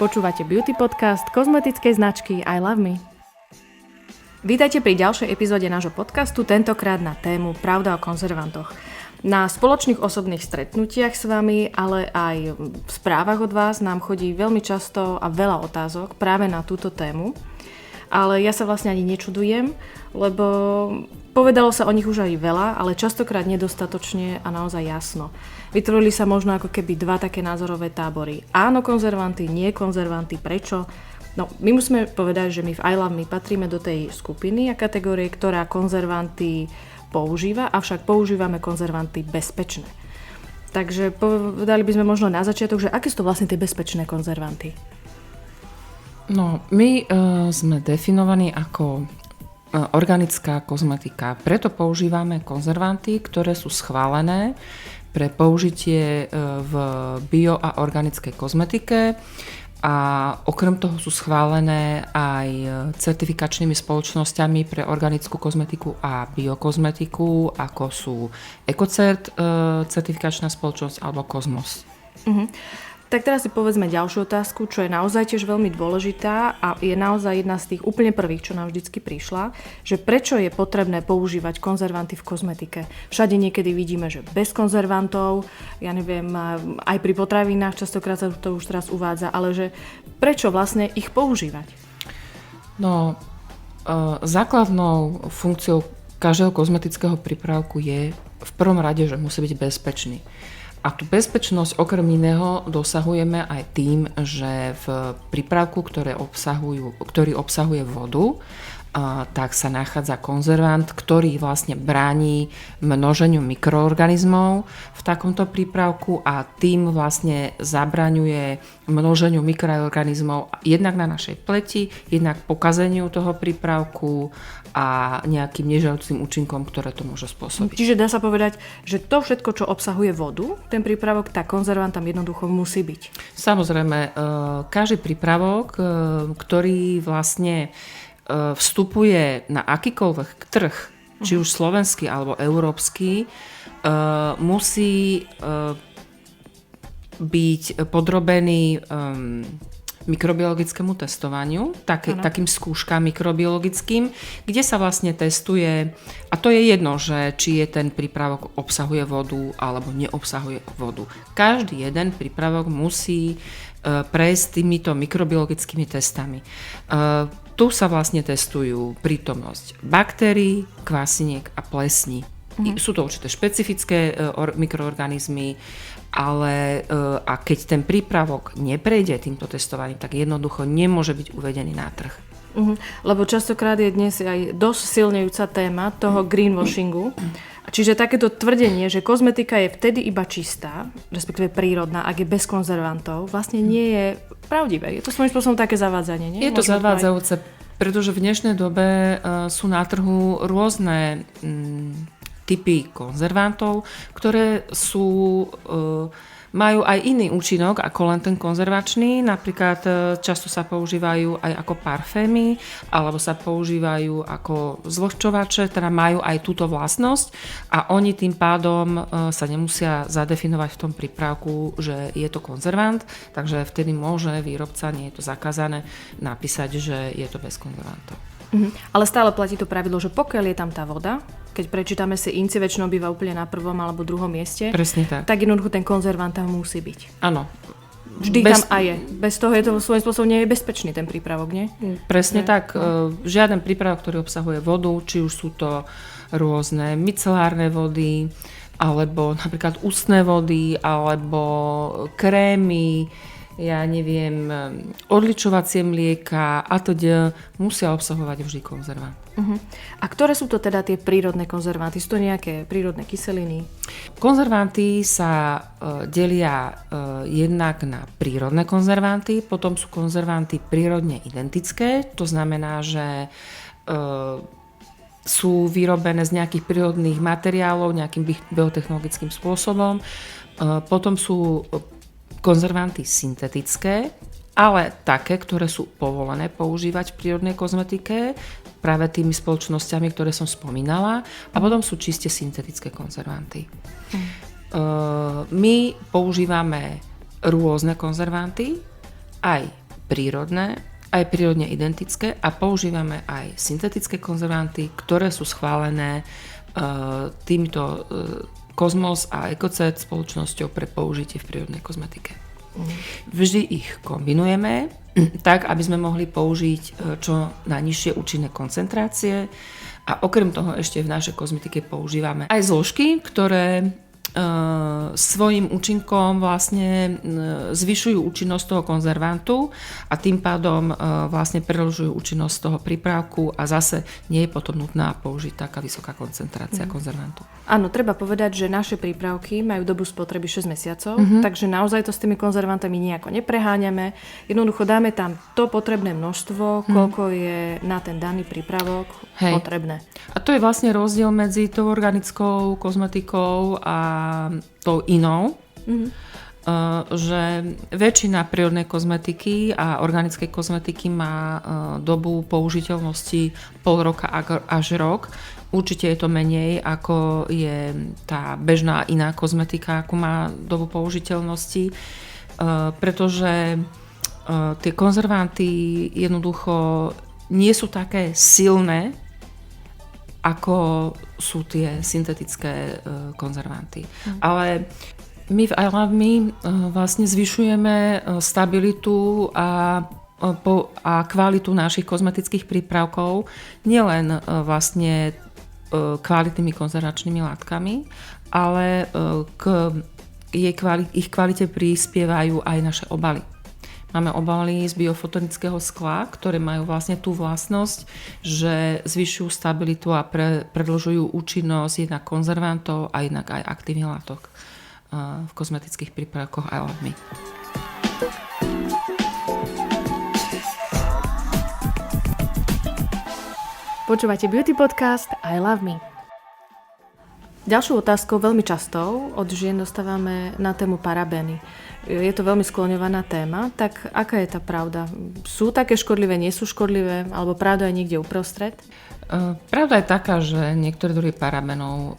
Počúvate beauty podcast kozmetickej značky I Love Me. Vítajte pri ďalšej epizóde nášho podcastu, tentokrát na tému Pravda o konzervantoch. Na spoločných osobných stretnutiach s vami, ale aj v správach od vás nám chodí veľmi často a veľa otázok práve na túto tému. Ale ja sa vlastne ani nečudujem, lebo povedalo sa o nich už aj veľa, ale častokrát nedostatočne a naozaj jasno. Vytvorili sa možno ako keby dva také názorové tábory. Áno konzervanty, nie konzervanty, prečo? No, my musíme povedať, že my v I Love Me patríme do tej skupiny a kategórie, ktorá konzervanty používa, avšak používame konzervanty bezpečné. Takže povedali by sme možno na začiatok, že aké sú to vlastne tie bezpečné konzervanty? No, my sme definovaní ako organická kozmetika, preto používame konzervanty, ktoré sú schválené pre použitie v bio a organickej kozmetike. A okrem toho sú schválené aj certifikačnými spoločnosťami pre organickú kozmetiku a biokozmetiku, ako sú EcoCert, certifikačná spoločnosť alebo Cosmos. Uh-huh. Tak teraz si povedzme ďalšiu otázku, čo je naozaj tiež veľmi dôležitá a je naozaj jedna z tých úplne prvých, čo nám vždycky prišla, že prečo je potrebné používať konzervanty v kozmetike. Všade niekedy vidíme, že bez konzervantov, ja neviem, aj pri potravinách častokrát sa to už teraz uvádza, ale že prečo vlastne ich používať? No, základnou funkciou každého kozmetického prípravku je v prvom rade, že musí byť bezpečný. A tú bezpečnosť okrem iného dosahujeme aj tým, že v prípravku, ktorý obsahuje vodu, tak sa nachádza konzervant, ktorý vlastne bráni množeniu mikroorganizmov v takomto prípravku a tým vlastne zabraňuje množeniu mikroorganizmov jednak na našej pleti, jednak pokazeniu toho prípravku a nejakým nežiaducim účinkom, ktoré to môže spôsobiť. Čiže dá sa povedať, že to všetko, čo obsahuje vodu, ten prípravok, tak konzervant tam jednoducho musí byť. Samozrejme, každý prípravok, ktorý vlastne vstupuje na akýkoľvek trh, či už slovenský alebo európsky, musí byť podrobený mikrobiologickému testovaniu, takým skúškam mikrobiologickým, kde sa vlastne testuje, a to je jedno, že či je ten prípravok obsahuje vodu alebo neobsahuje vodu. Každý jeden prípravok musí prejsť týmito mikrobiologickými testami. Tu sa vlastne testujú prítomnosť baktérií, kvasiniek a plesní. Sú to určité špecifické mikroorganizmy, ale a keď ten prípravok neprejde týmto testovaním, tak jednoducho nemôže byť uvedený na trh. Lebo častokrát je dnes aj dosť silnejúca téma toho greenwashingu. Čiže takéto tvrdenie, že kozmetika je vtedy iba čistá, respektíve prírodná, ak je bez konzervantov, vlastne nie je pravdivé. Je to svojím spôsobom také zavádzanie, nie? Je to zavádzajúce, pretože v dnešnej dobe sú na trhu rôzne typy konzervantov, ktoré majú aj iný účinok ako len ten konzervačný. Napríklad často sa používajú aj ako parfémy, alebo sa používajú ako zvlhčovače, teda majú aj túto vlastnosť a oni tým pádom sa nemusia zadefinovať v tom prípravku, že je to konzervant, takže vtedy môže výrobca, nie je to zakázané, napísať, že je to bez konzervantov. Ale stále platí to pravidlo, že pokiaľ je tam tá voda, keď prečítame si INCI, väčšinou býva úplne na prvom alebo druhom mieste. Presne tak. Tak jednoducho ten konzervant tam musí byť. Áno. Vždy tam aj je. Bez toho je to svojím spôsobom nie je bezpečný ten prípravok, nie? Presne tak. Žiaden prípravok, ktorý obsahuje vodu, či už sú to rôzne micelárne vody, alebo napríklad ústne vody, alebo krémy, ja neviem, odličovacie mlieka a teda musia obsahovať vždy konzervant. A ktoré sú to teda tie prírodné konzervanty? Sú to nejaké prírodné kyseliny? Konzervanty sa delia jednak na prírodné konzervanty, potom sú konzervanty prírodne identické, to znamená, že sú vyrobené z nejakých prírodných materiálov nejakým biotechnologickým spôsobom. Potom sú konzervanty syntetické, ale také, ktoré sú povolené používať v prírodnej kozmetike práve tými spoločnosťami, ktoré som spomínala. A potom sú čiste syntetické konzervanty. My používame rôzne konzervanty, aj prírodné, aj prírodne identické a používame aj syntetické konzervanty, ktoré sú schválené týmto Kozmos a Ecocet spoločnosťou pre použitie v prírodnej kozmetike. Vždy ich kombinujeme tak, aby sme mohli použiť čo najnižšie účinné koncentrácie a okrem toho ešte v našej kozmetike používame aj zložky, ktoré svojím účinkom vlastne zvyšujú účinnosť toho konzervantu a tým pádom vlastne predĺžujú účinnosť toho prípravku a zase nie je potom nutná použiť taká vysoká koncentrácia konzervantu. Áno, treba povedať, že naše prípravky majú dobu spotreby 6 mesiacov, takže naozaj to s tými konzervantami nejako nepreháňame. Jednoducho dáme tam to potrebné množstvo, koľko je na ten daný prípravok potrebné. A to je vlastne rozdiel medzi tou organickou kozmetikou a tou inou, že väčšina prírodnej kozmetiky a organickej kozmetiky má dobu použiteľnosti pol roka až rok. Určite je to menej, ako je tá bežná iná kozmetika, ako má dobu použiteľnosti, pretože tie konzervanty jednoducho nie sú také silné, ako sú tie syntetické konzervanty. Ale my v I Love Me vlastne zvyšujeme stabilitu a kvalitu našich kozmetických prípravkov nielen vlastne kvalitnými konzervačnými látkami, ale k ich kvalite prispievajú aj naše obaly. Máme obaly z biofotonického skla, ktoré majú vlastne tú vlastnosť, že zvyšujú stabilitu a predĺžujú účinnosť jednak konzervantov a jednak aj aktívnych látok v kozmetických prípravkoch I Love Me. Počúvate Beauty Podcast I Love Me. Ďalšou otázkou, veľmi častou, od žien dostávame na tému parabény. Je to veľmi skloňovaná téma, tak aká je tá pravda? Sú také škodlivé, nie sú škodlivé, alebo pravda je niekde uprostred? Pravda je taká, že niektoré druhy parabenov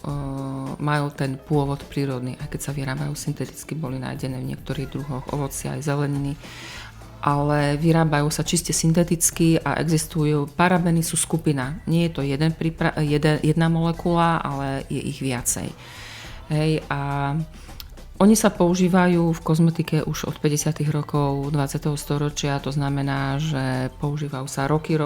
majú ten pôvod prírodný, aj keď sa vyrábajú synteticky, boli nájdené v niektorých druhoch ovocia aj zeleniny, ale vyrábajú sa čiste synteticky a existujú. Parabeny sú skupina. Nie je to jedna molekula, ale je ich viacej. Hej, a oni sa používajú v kozmetike už od 50. rokov 20. storočia, to znamená, že používajú sa roky,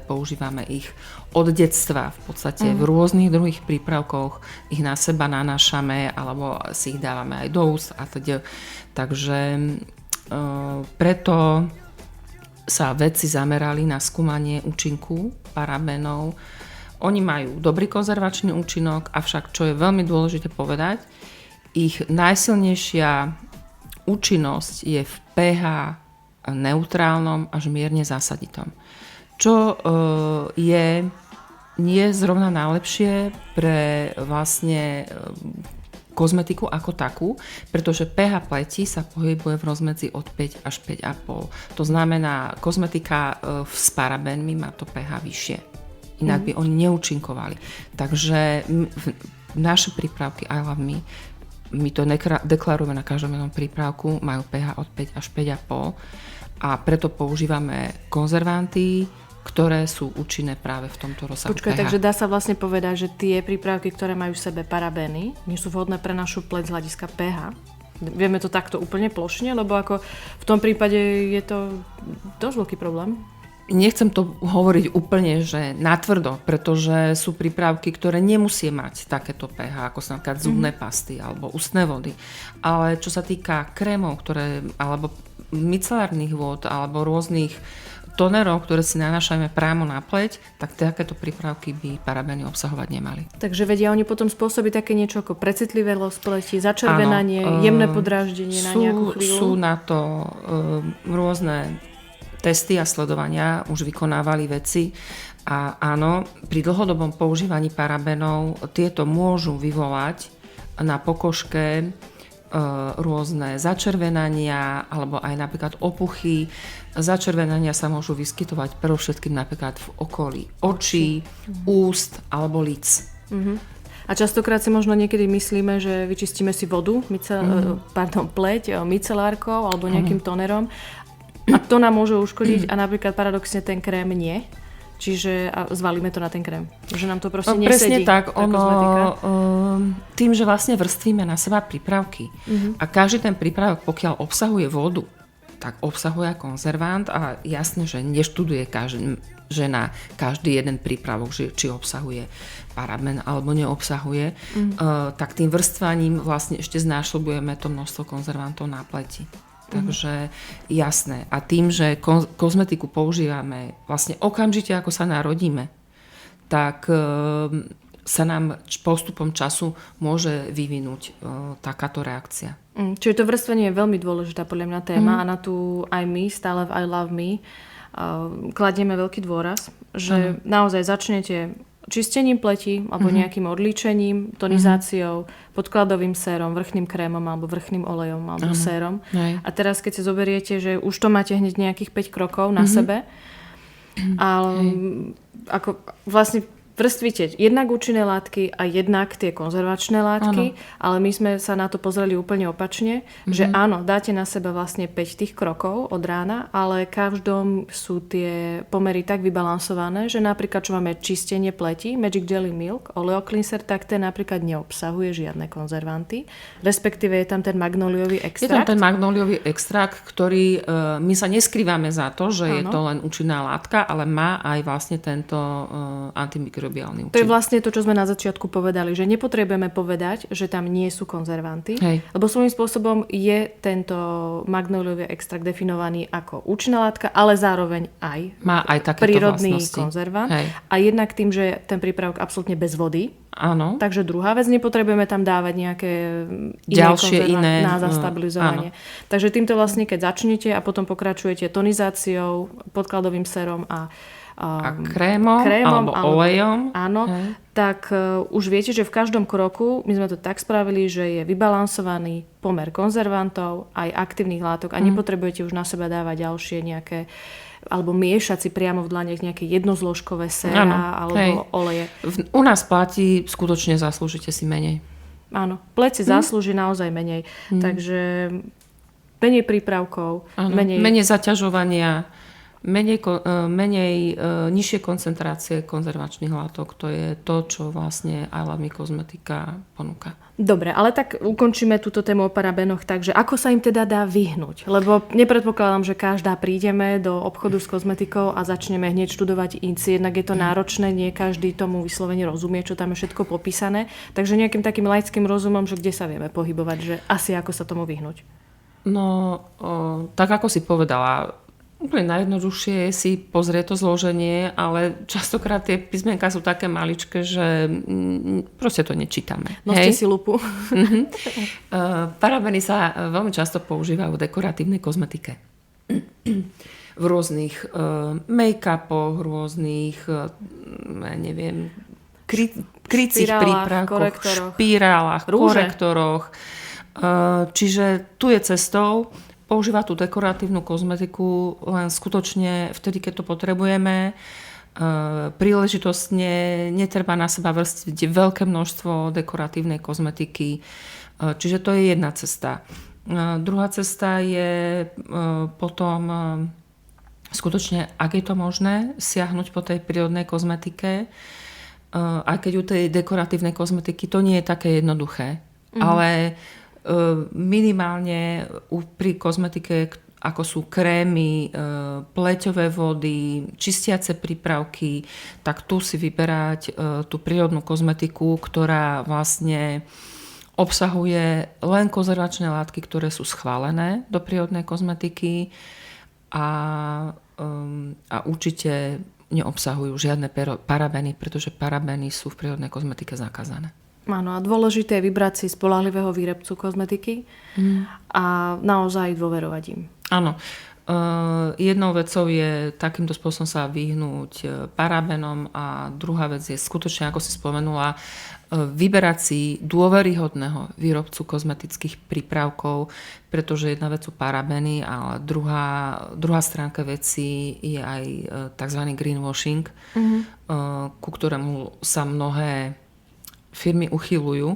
používame ich od detstva v podstate v rôznych druhých prípravkoch, ich na seba nanášame alebo si ich dávame aj do úst a teda. Takže preto sa vedci zamerali na skúmanie účinku parabenov. Oni majú dobrý konzervačný účinok, avšak čo je veľmi dôležité povedať, ich najsilnejšia účinnosť je v pH neutrálnom až mierne zásaditom. Čo je nie zrovna najlepšie pre vlastne kozmetiku ako takú, pretože pH pleti sa pohybuje v rozmedzi od 5 až 5,5. To znamená, kozmetika s parabenmi má to pH vyššie. Inak by oni neúčinkovali. Takže naše prípravky I Love Me, my to deklarujeme na každom jednom prípravku, majú pH od 5 až 5,5 a preto používame konzervanty, ktoré sú účinné práve v tomto rozsahu pH. Takže dá sa vlastne povedať, že tie prípravky, ktoré majú v sebe parabény, nie sú vhodné pre našu pleť z hľadiska pH. Vieme to takto úplne plošne, lebo ako v tom prípade je to dosť veľký problém. Nechcem to hovoriť úplne, že natvrdo, pretože sú prípravky, ktoré nemusia mať takéto pH, ako sú napríklad zubné pasty alebo ústne vody. Ale čo sa týka krémov, alebo micelárnych vôd, alebo rôznych tonerov, ktoré si nanášame priamo na pleť, tak takéto prípravky by parabény obsahovať nemali. Takže vedia oni potom spôsobiť také niečo ako precitlivosť pleti, začervenanie, jemné podráždenie na nejakú chvíľu? Sú na to rôzne testy a sledovania už vykonávali vedci a áno, pri dlhodobom používaní parabenov tieto môžu vyvolať na pokožke rôzne začervenania alebo aj napríklad opuchy. Začervenania sa môžu vyskytovať predovšetkým napríklad v okolí očí, úst alebo líc. A častokrát si možno niekedy myslíme, že vyčistíme si vodu, pleť micelárkou alebo nejakým tonerom. A to nám môže uškodiť a napríklad paradoxne ten krém nie. Čiže zvalíme to na ten krém. Že nám to proste nesedí. Presne tak. Tým, že vlastne vrstvíme na seba prípravky a každý ten prípravok, pokiaľ obsahuje vodu, tak obsahuje konzervant a jasne, že neštuduje že na každý jeden prípravok, či obsahuje paraben alebo neobsahuje, tak tým vrstvaním vlastne ešte znásobujeme to množstvo konzervantov na pleti. Takže jasné. A tým, že kozmetiku používame vlastne okamžite, ako sa narodíme, tak sa nám postupom času môže vyvinúť takáto reakcia. Čiže to vrstvenie je veľmi dôležitá podľa mňa téma a na tú aj my stále v I Love Me kladieme veľký dôraz, že naozaj začnete čistením pleti alebo nejakým odlíčením, tonizáciou, podkladovým sérom, vrchným krémom alebo vrchným olejom alebo sérom. A teraz keď si zoberiete, že už to máte hneď nejakých 5 krokov na sebe, ale ako vlastne vrstvíte jednak účinné látky a jednak tie konzervačné látky, ale my sme sa na to pozreli úplne opačne, že áno, dáte na seba vlastne 5 tých krokov od rána, ale každom sú tie pomery tak vybalansované, že napríklad, čo máme čistenie pleti, Magic Jelly Milk, Oleo Cleanser, tak ten napríklad neobsahuje žiadne konzervanty, respektíve je tam ten magnóliový extrakt. Je tam ten magnóliový extrakt, ktorý my sa neskrývame za to, že je to len účinná látka, ale má aj vlastne tento antimikrobiálny účinok. To je vlastne to, čo sme na začiatku povedali, že nepotrebujeme povedať, že tam nie sú konzervanty, lebo svojím spôsobom je tento magnóliový extrakt definovaný ako účinná látka, ale zároveň aj má aj prírodný vlastnosti. Konzervant. A jednak tým, že ten prípravok absolútne bez vody. Áno. Takže druhá vec, nepotrebujeme tam dávať nejaké iné na zastabilizovanie. Takže týmto vlastne, keď začnete a potom pokračujete tonizáciou, podkladovým sérom a krémom alebo olejom. Áno, tak už viete, že v každom kroku my sme to tak spravili, že je vybalansovaný pomer konzervantov aj aktívnych látok a nepotrebujete už na seba dávať ďalšie nejaké alebo miešať si priamo v dlaniach nejaké jednozložkové séra alebo oleje. U nás platí, skutočne zaslúžite si menej. Áno, pleť si zaslúži naozaj menej. Takže menej prípravkov, menej zaťažovania, menej nižšie koncentrácie konzervačných látok. To je to, čo vlastne I Love Me kozmetika ponúka. Dobre, ale tak ukončíme túto tému o parabenoch, takže ako sa im teda dá vyhnúť? Lebo nepredpokladám, že každá prídeme do obchodu s kozmetikou a začneme hneď študovať INCI. Jednak je to náročné, nie každý tomu vyslovene rozumie, čo tam je všetko popísané. Takže nejakým takým laickým rozumom, že kde sa vieme pohybovať, že asi ako sa tomu vyhnúť? No, tak ako si povedala, úplne najjednoduchšie je si pozrieť to zloženie, ale častokrát tie písmenká sú také maličké, že proste to nečítame. Noste si lupu. Parabeny sa veľmi často používajú v dekoratívnej kozmetike. V rôznych make-upoch, rôznych, neviem, krycích prípravkoch, špirálach, korektoroch. Čiže tu je cestou používať tú dekoratívnu kozmetiku len skutočne vtedy, keď to potrebujeme. Príležitostne netreba na seba vrstviť veľké množstvo dekoratívnej kozmetiky. Čiže to je jedna cesta. Druhá cesta je potom skutočne, ak je to možné, siahnuť po tej prírodnej kozmetike. Aj keď u tej dekoratívnej kozmetiky to nie je také jednoduché. Ale minimálne pri kozmetike, ako sú krémy, pleťové vody, čistiace prípravky, tak tu si vyberať tú prírodnú kozmetiku, ktorá vlastne obsahuje len konzervačné látky, ktoré sú schválené do prírodnej kozmetiky a určite neobsahujú žiadne parabeny, pretože parabeny sú v prírodnej kozmetike zakázané. Áno, a dôležité je vybrať si spoľahlivého výrobcu kozmetiky a naozaj dôverovať im. Áno. Jednou vecou je takýmto spôsobom sa vyhnúť parabenom a druhá vec je skutočne, ako si spomenula, vyberať si dôveryhodného výrobcu kozmetických prípravkov, pretože jedna vec sú parabeny, ale druhá stránka veci je aj tzv. Greenwashing, ku ktorému sa mnohé firmy uchyľujú.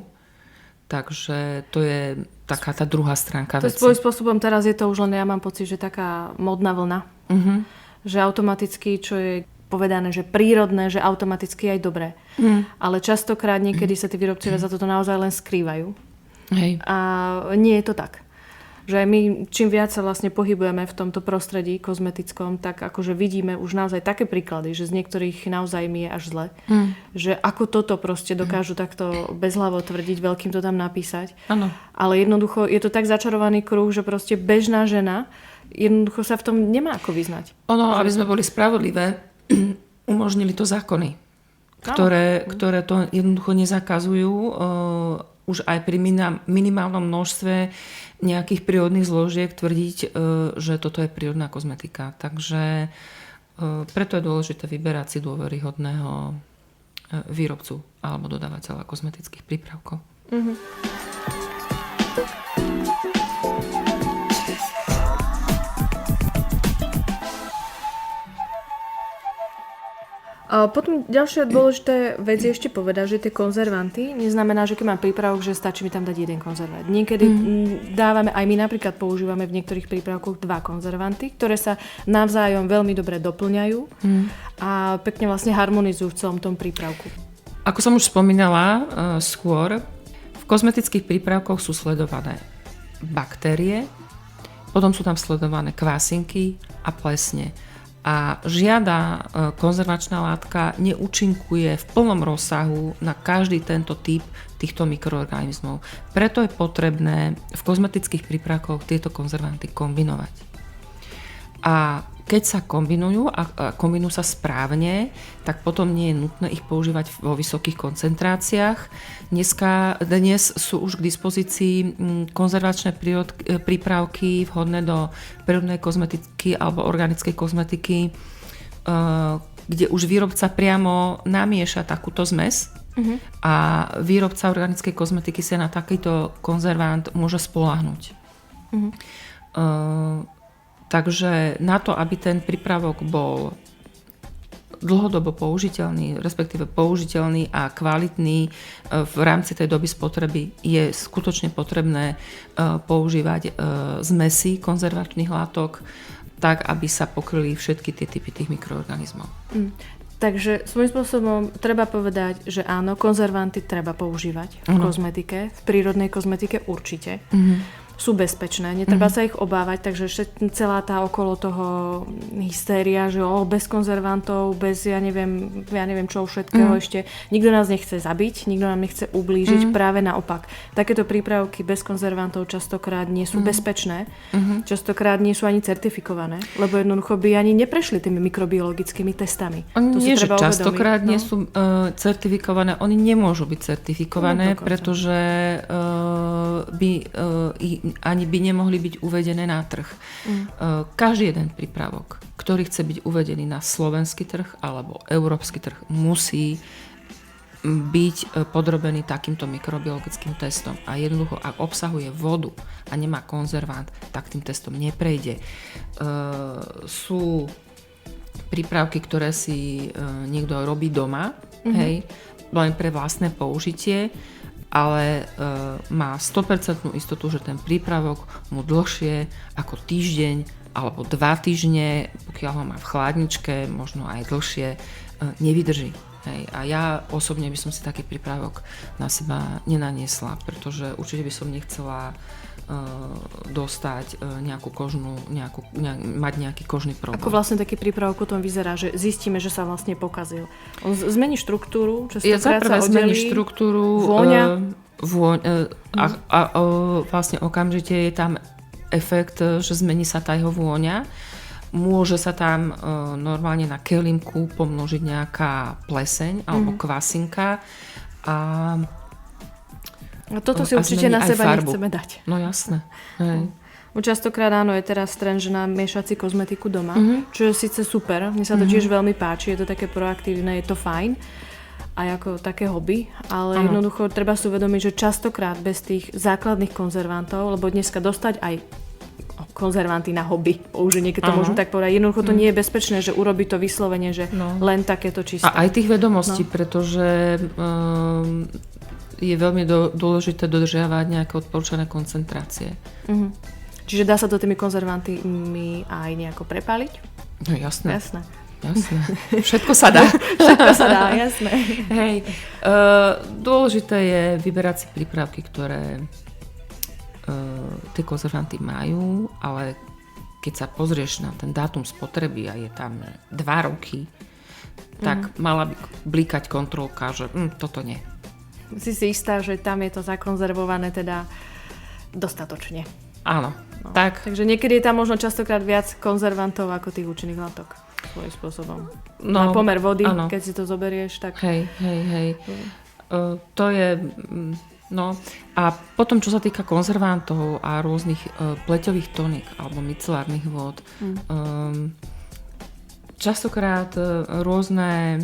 Takže to je taká tá druhá stránka To veci. svojím spôsobom teraz je to už len, ja mám pocit, že taká modná vlna. Že automaticky, čo je povedané, že prírodné, že automaticky aj dobré. Ale častokrát niekedy sa tí výrobcovia za toto naozaj len skrývajú. Hej. A nie je to tak. Že my čím viac sa vlastne pohybujeme v tomto prostredí kozmetickom, tak akože vidíme už naozaj také príklady, že z niektorých naozaj mi je až zle. Že ako toto proste dokážu takto bezhlavo tvrdiť, veľkým to tam napísať. Áno. Ale jednoducho je to tak začarovaný kruh, že proste bežná žena jednoducho sa v tom nemá ako vyznať. Ono, aby sme boli spravodlivé, umožnili to zákony, ktoré to jednoducho nezakazujú už aj pri minimálnom množstve nejakých prírodných zložiek tvrdiť, že toto je prírodná kozmetika. Takže preto je dôležité vyberať si dôveryhodného výrobcu alebo dodávateľa kozmetických prípravkov. A potom ďalšia dôležitá vec je ešte povedať, že tie konzervanty neznamená, že keď mám prípravok, že stačí mi tam dať jeden konzervant. Niekedy dávame, aj my napríklad používame v niektorých prípravkoch 2 konzervanty, ktoré sa navzájom veľmi dobre doplňajú a pekne vlastne harmonizujú v celom tom prípravku. Ako som už spomínala skôr, v kozmetických prípravkoch sú sledované baktérie, potom sú tam sledované kvásinky a plesne. A žiadna konzervačná látka neúčinkuje v plnom rozsahu na každý tento typ týchto mikroorganizmov. Preto je potrebné v kozmetických prípravkoch tieto konzervanty kombinovať. A keď sa kombinujú a kombinujú sa správne, tak potom nie je nutné ich používať vo vysokých koncentráciách. Dnes sú už k dispozícii konzervačné prípravky vhodné do prírodnej kozmetiky alebo organickej kozmetiky, kde už výrobca priamo namieša takúto zmes a výrobca organickej kozmetiky sa na takýto konzervant môže spoľahnúť. Takže na to, aby ten prípravok bol dlhodobo použiteľný, respektíve použiteľný a kvalitný v rámci tej doby spotreby, je skutočne potrebné používať zmesy konzervačných látok tak, aby sa pokryli všetky tie typy tých mikroorganizmov. Takže svojím spôsobom treba povedať, že áno, konzervanty treba používať v kozmetike, v prírodnej kozmetike určite. Sú bezpečné, netreba sa ich obávať, takže celá tá okolo toho hystéria, že bez konzervantov, bez ja neviem čo všetkého ešte. Nikto nás nechce zabiť, nikto nám nechce ublížiť, práve naopak. Takéto prípravky bez konzervantov častokrát nie sú bezpečné, častokrát nie sú ani certifikované, lebo jednoducho by ani neprešli tými mikrobiologickými testami. Oni nie, že častokrát nie sú certifikované, oni nemôžu byť certifikované, pretože ani by nemohli byť uvedené na trh. Každý jeden prípravok, ktorý chce byť uvedený na slovenský trh alebo európsky trh, musí byť podrobený takýmto mikrobiologickým testom. A jednoducho, ak obsahuje vodu a nemá konzervant, tak tým testom neprejde. Sú prípravky, ktoré si niekto robí doma, hej, len pre vlastné použitie, ale má 100% istotu, že ten prípravok mu dlhšie ako týždeň alebo 2 týždne, pokiaľ ho má v chladničke, možno aj dlhšie, nevydrží. Hej. A ja osobne by som si taký prípravok na seba nenaniesla, pretože určite by som nechcela dostať nejakú kožnú, mať nejaký kožný problém. Ako vlastne taký prípravok potom vyzerá, že zistíme, že sa vlastne pokazil. On zmení štruktúru, častokrát sa oddelí, zmení štruktúru, a vlastne okamžite je tam efekt, že zmení sa tá jeho vôňa. Môže sa tam normálne na kelímku pomnožiť nejaká pleseň alebo kvasinka a toto si určite na seba nechceme dať. No jasné. Hej. Častokrát áno, je teraz trend, že miešať si kozmetiku doma, čo je síce super, mne sa to tiež veľmi páči, je to také proaktívne, je to fajn, aj ako také hobby, ale jednoducho treba si uvedomiť, že častokrát bez tých základných konzervantov, lebo dneska dostať aj konzervanty na hobby, použenie, keď to môžem tak povedať, jednoducho to nie je bezpečné, že urobí to vyslovene, že len takéto čisté. A aj tých vedomostí, pretože je veľmi dôležité dodržiavať nejaké odporúčané koncentrácie. Čiže dá sa to tými konzervantmi aj nejako prepáliť? No jasné. Jasné. Všetko sa dá. Všetko sa dá, jasné. Hej. Dôležité je vyberať si prípravky, ktoré tie konzervanty majú, ale keď sa pozrieš na ten dátum spotreby a je tam 2 roky, tak mala by blíkať kontrolka, že toto nie. Si istá, že tam je to zakonzervované teda dostatočne. Áno. No. Tak. Takže niekedy je tam možno častokrát viac konzervantov ako tých účinných látok. Svojím spôsobom. Na pomer vody, áno. Keď si to zoberieš, tak... Hej. To je... No a potom, čo sa týka konzervantov a rôznych pleťových toník alebo micelárnych vôd, častokrát rôzne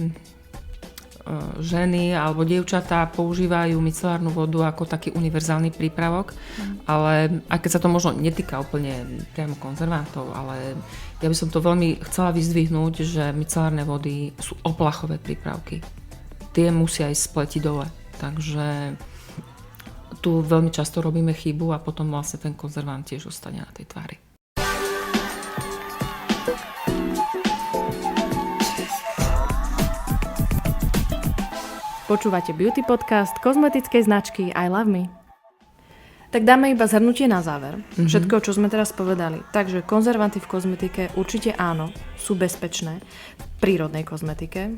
ženy alebo dievčatá používajú micelárnu vodu ako taký univerzálny prípravok, ale aj keď sa to možno netýka úplne priamo konzervantov, ale ja by som to veľmi chcela vyzdvihnúť, že micelárne vody sú oplachové prípravky. Tie musia ísť z pleti dole, takže tu veľmi často robíme chybu a potom vlastne ten konzervant tiež ostane na tej tvári. Počúvate beauty podcast kozmetickej značky I Love Me. Tak dáme iba zhrnutie na záver. Všetko, čo sme teraz povedali. Takže konzervanty v kozmetike určite áno, sú bezpečné v prírodnej kozmetike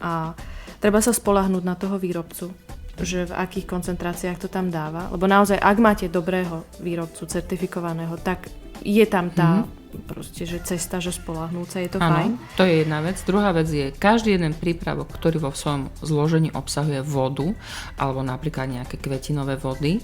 a treba sa spoľahnúť na toho výrobcu, že v akých koncentráciách to tam dáva. Lebo naozaj, ak máte dobrého výrobcu, certifikovaného, tak je tam tá proste, že cesta, že spoľahnúca, je to fajn. To je jedna vec. Druhá vec je, každý jeden prípravok, ktorý vo svojom zložení obsahuje vodu, alebo napríklad nejaké kvetinové vody,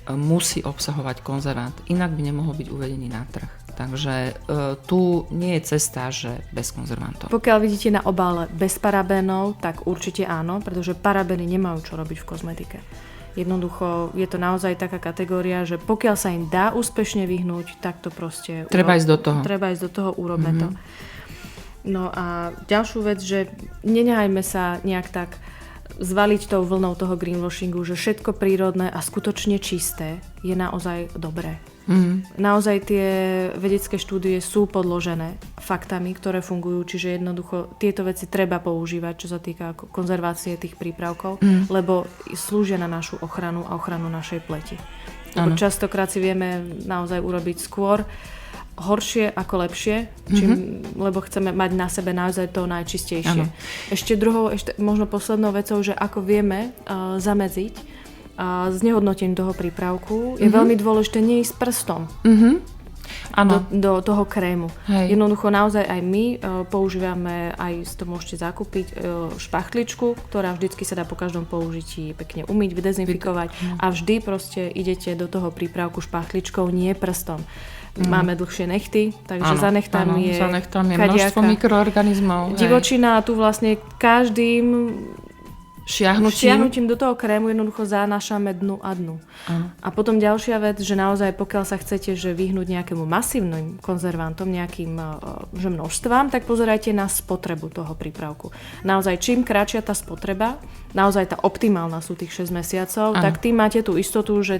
musí obsahovať konzervant, inak by nemohol byť uvedený na trh. Takže tu nie je cesta, že bez konzervantov. Pokiaľ vidíte na obale bez parabénov, tak určite áno, pretože parabény nemajú čo robiť v kozmetike. Jednoducho je to naozaj taká kategória, že pokiaľ sa im dá úspešne vyhnúť, tak to proste... Treba ísť do toho. Treba ísť do toho, urobme to. No a ďalšiu vec, že nenehajme sa nejak tak zvaliť tou vlnou toho greenwashingu, že všetko prírodné a skutočne čisté je naozaj dobré. Naozaj tie vedecké štúdie sú podložené faktami, ktoré fungujú, čiže jednoducho tieto veci treba používať, čo sa týka konzervácie tých prípravkov, lebo slúžia na našu ochranu a ochranu našej pleti. Lebo častokrát si vieme naozaj urobiť skôr horšie ako lepšie, lebo chceme mať na sebe naozaj to najčistejšie. Ešte možno poslednou vecou, že ako vieme zamedziť znehodnotením toho prípravku, je veľmi dôležité neísť prstom do toho krému. Hej. Jednoducho naozaj aj my používame, aj to môžete zakúpiť, špachtličku, ktorá vždycky sa dá po každom použití pekne umyť, vydezinfikovať a vždy proste idete do toho prípravku špachtličkou, nie prstom. Máme dlhšie nechty, takže za nechtami je množstvo mikroorganizmov. Divočina a tu vlastne každým šiahnutím do toho krému jednoducho zanášame dnu a dnu. A potom ďalšia vec, že naozaj pokiaľ sa chcete vyhnúť nejakému masívnym konzervantom, nejakým množstvám, tak pozerajte na spotrebu toho prípravku. Naozaj čím kratšia tá spotreba, naozaj tá optimálna sú tých 6 mesiacov, tak tým máte tú istotu, že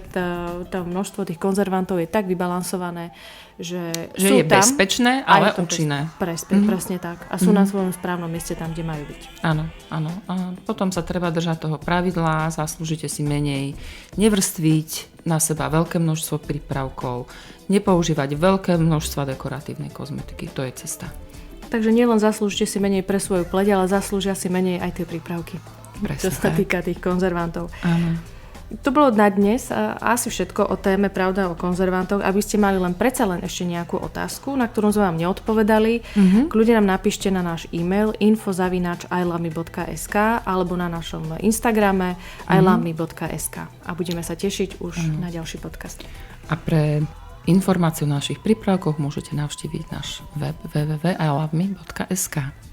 to množstvo tých konzervantov je tak vybalansované, že je tam, bezpečné, ale účinné. Presne tak. A sú na svojom správnom mieste tam, kde majú byť. Áno. A potom sa treba držať toho pravidla, zaslúžite si menej, nevrstviť na seba veľké množstvo prípravkov, nepoužívať veľké množstva dekoratívnej kozmetiky. To je cesta. Takže nielen zaslúžite si menej pre svoju pleť, ale zaslúžia si menej aj tie prípravky. Presne, čo sa týka tých konzervantov. Áno. To bolo na dnes asi všetko o téme Pravda o konzervantoch. Aby ste mali predsa len ešte nejakú otázku, na ktorú sme vám neodpovedali, kľudne nám napíšte na náš e-mail info@iloveme.sk alebo na našom Instagrame iloveme.sk a budeme sa tešiť už na ďalší podcast. A pre informáciu o našich prípravkoch môžete navštíviť náš web www.iloveme.sk.